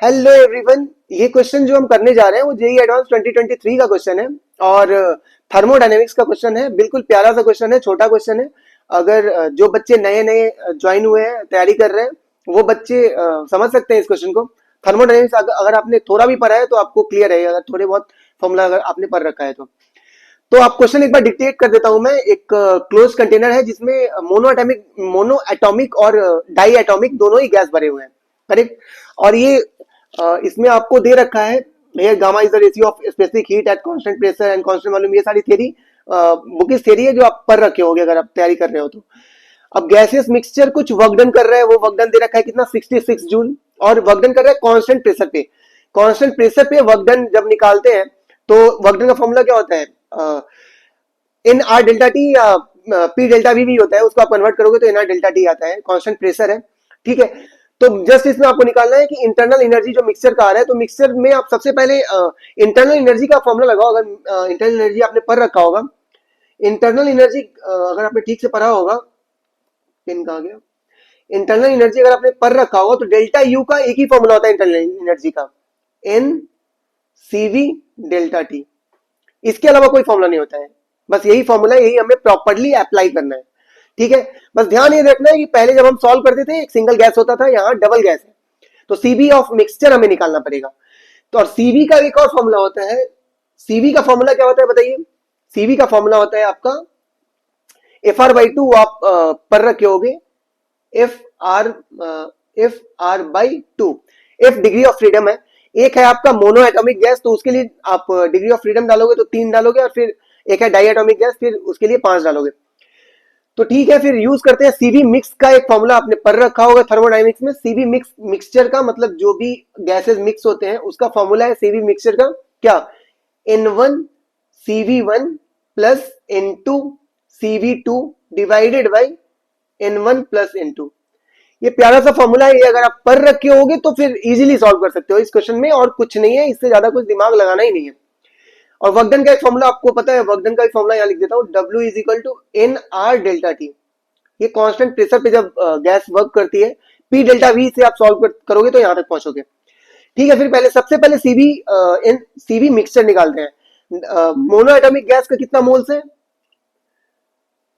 Hello everyone, ये question जो हम करने जा रहे हैं वो जेई एडवांस 2023 का क्वेश्चन है और थर्मोडायनेमिक्स का क्वेश्चन है। बिल्कुल प्यारा सा क्वेश्चन है, छोटा क्वेश्चन है। अगर जो बच्चे नए नए ज्वाइन हुए हैं, तैयारी कर रहे हैं, वो बच्चे समझ सकते हैं इस क्वेश्चन को। थर्मोडायनेमिक्स अगर आपने थोड़ा भी पढ़ा है तो आपको क्लियर है, अगर थोड़े बहुत फॉर्मूला अगर आपने पढ़ रखा है तो आप क्वेश्चन एक बार डिक्टेट कर देता हूं मैं। एक क्लोज कंटेनर है जिसमें मोनो एटॉमिक और डाई एटॉमिक दोनों ही गैस भरे हुए हैं, करेक्ट। और ये इसमें आपको दे रखा है ये gamma is the ratio of specific heat at constant pressure and constant volume. ये सारी थ्योरी बुकिश थ्योरी है जो आप पढ़ रखे होगे अगर आप तैयारी कर रहे हो तो। अब गैसियस मिक्सचर कुछ वर्क डन कर रहा है, वो वर्क डन दे रखा है कितना, 66 जूल, और वर्क डन कर रहा है कांस्टेंट प्रेशर पे। कांस्टेंट प्रेशर पे वर्क डन जब निकालते हैं तो वर्क डन का फॉर्मूला क्या होता है, इन आर डेल्टा टी या पी डेल्टा वी भी होता है, उसको आप कन्वर्ट करोगे तो एन आर डेल्टा टी आता है, कांस्टेंट प्रेशर है, ठीक है। तो जस्ट इसमें आपको निकालना है कि इंटरनल एनर्जी जो मिक्सचर का आ रहा है, तो मिक्सचर में आप सबसे पहले इंटरनल एनर्जी का फॉर्मूला लगाओ। अगर इंटरनल एनर्जी आपने पढ़ रखा होगा, इंटरनल एनर्जी अगर आपने ठीक से पढ़ा होगा, पिन कहाँ गया, इंटरनल एनर्जी अगर आपने पढ़ रखा होगा तो डेल्टा यू का एक ही फॉर्मूला होता है इंटरनल एनर्जी का, एन सीवी डेल्टा टी। इसके अलावा कोई फॉर्मूला नहीं होता है, बस यही फॉर्मूला, यही हमें प्रॉपर्ली अप्लाई करना है, ठीक है। बस ध्यान ये रखना है कि पहले जब हम सॉल्व करते थे एक सिंगल गैस होता था, यहाँ डबल गैस है, तो सीबी ऑफ मिक्सचर हमें निकालना पड़ेगा। तो और सीबी का एक और फॉर्मूला होता है। सीबी का फॉर्मूला क्या होता है बताइए। सीबी का फॉर्मूला होता है आपका FR/2, आप पढ़ रखे होगे, FR/2। F degree of freedom है। एक है आपका मोनो एटॉमिक गैस, तो उसके लिए आप डिग्री ऑफ फ्रीडम डालोगे तो 3 डालोगे, और फिर एक है डाई एटॉमिक गैस, फिर उसके लिए 5 डालोगे। तो ठीक है, फिर यूज करते हैं सीवी मिक्स का एक फॉर्मूला आपने पढ़ रखा होगा थर्मोडायनेमिक्स में। सीवी मिक्स, मिक्सचर का मतलब जो भी गैसेस मिक्स होते हैं उसका फॉर्मूला है सीवी मिक्सचर का क्या, N1 CV1 plus N2 CV2 divided by N1 plus N2। ये प्यारा सा फॉर्मूला है, ये अगर आप पढ़ रखे होगे तो फिर इजीली सॉल्व कर सकते हो इस क्वेश्चन में, और कुछ नहीं है, इससे ज्यादा कुछ दिमाग लगाना ही नहीं है। और वर्कडन का एक फॉर्मूला आपको पता है, वर्कडन का एक फॉर्मूला यहाँ लिख देता हूँ, W is equal to N R delta T. ये कांस्टेंट प्रेशर पे जब गैस वर्क करती है, पी डेल्टा वी से आप सॉल्व करोगे तो यहाँ तक पहुंचोगे, ठीक है। फिर पहले सबसे पहले सीवी मिक्सचर निकालते हैं। मोनो एटॉमिक गैस का कितना मोल्स है,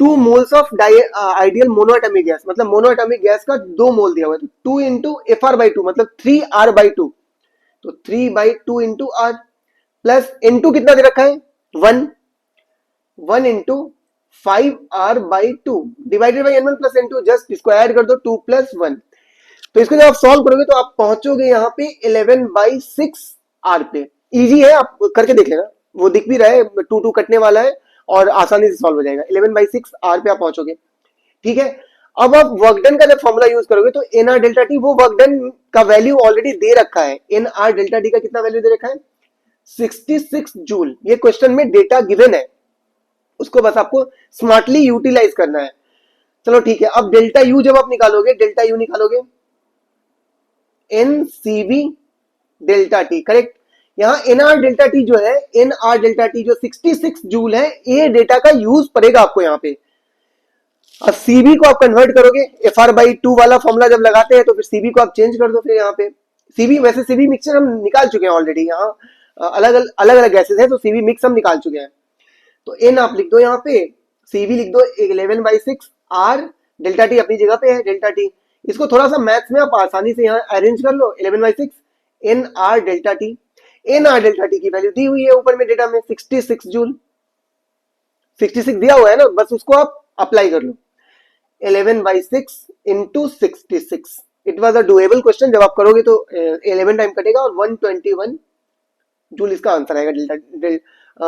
2 moles of ideal mono atomic gas, मतलब मोनो एटॉमिक गैस का 2 मोल दिया हुआ है, तो 2 इंटू FR/2 मतलब 3R/2, तो 3/2 इंटू आर, प्लस N2 कितना दे रखा है 1 into 5R/2 divided by N1 plus N2, just इसको ऐड कर दो 2 प्लस 1। तो इसको जब आप सॉल्व करोगे तो आप पहुंचोगे यहाँ पे 11/6R पे। इजी है, आप करके देख लेना, वो दिख भी रहा है, 2 कटने वाला है और आसानी से सॉल्व हो जाएगा। 11/6R पे आप पहुंचोगे, ठीक है। अब आप वर्कडन का जब फॉर्मूला यूज करोगे तो एन आर डेल्टा टी, वो वर्कडन का वैल्यू ऑलरेडी दे रखा है। एन आर डेल्टा टी का कितना वैल्यू दे रखा है, 66 जूल। ये क्वेश्चन में डेटा गिवन है, उसको बस आपको स्मार्टली यूटिलाइज करना है। चलो ठीक है, अब डेल्टा यू जब आप निकालोगे, डेल्टा यू निकालोगे N CV delta T, correct. यहाँ एन आर डेल्टा टी जो है, एन आर डेल्टा टी जो 66 जूल है, ये डेटा का यूज पड़ेगा आपको यहाँ पे। अब सीबी को आप कन्वर्ट करोगे, FR/2 वाला फॉर्मूला जब लगाते हैं तो फिर सीबी को आप चेंज कर दो। फिर यहाँ पे सीबी, वैसे सीबी मिक्सचर हम निकाल चुके हैं ऑलरेडी, यहाँ अलग अलग गैसेस है तो सीबी मिक्स हम निकाल चुके हैं। तो एन आप लिख दो यहाँ पे, सीवी लिख दो 11/6R, डेल्टा टी अपनी जगह पे है डेल्टा टी। इसको थोड़ा सा मैथ्स में आप आसानी से यहाँ अरेंज कर लो, 11/6 N R delta T. N R delta T की वैल्यू दी हुई है ऊपर में डेटा में 66 जूल, 66 दिया हुआ है ना, बस उसको आप अप्लाई कर लो, 11/6 into 66। It was a doable question, जब आप करोगे तो 11 टाइम कटेगा और 121 जूल इसका आंसर आएगा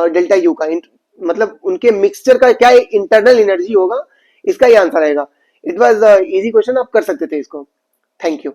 डेल्टा यू का। मतलब उनके मिक्सचर का क्या इंटरनल एनर्जी होगा, इसका ये आंसर आएगा। इट वाज इजी क्वेश्चन, आप कर सकते थे इसको। Thank you.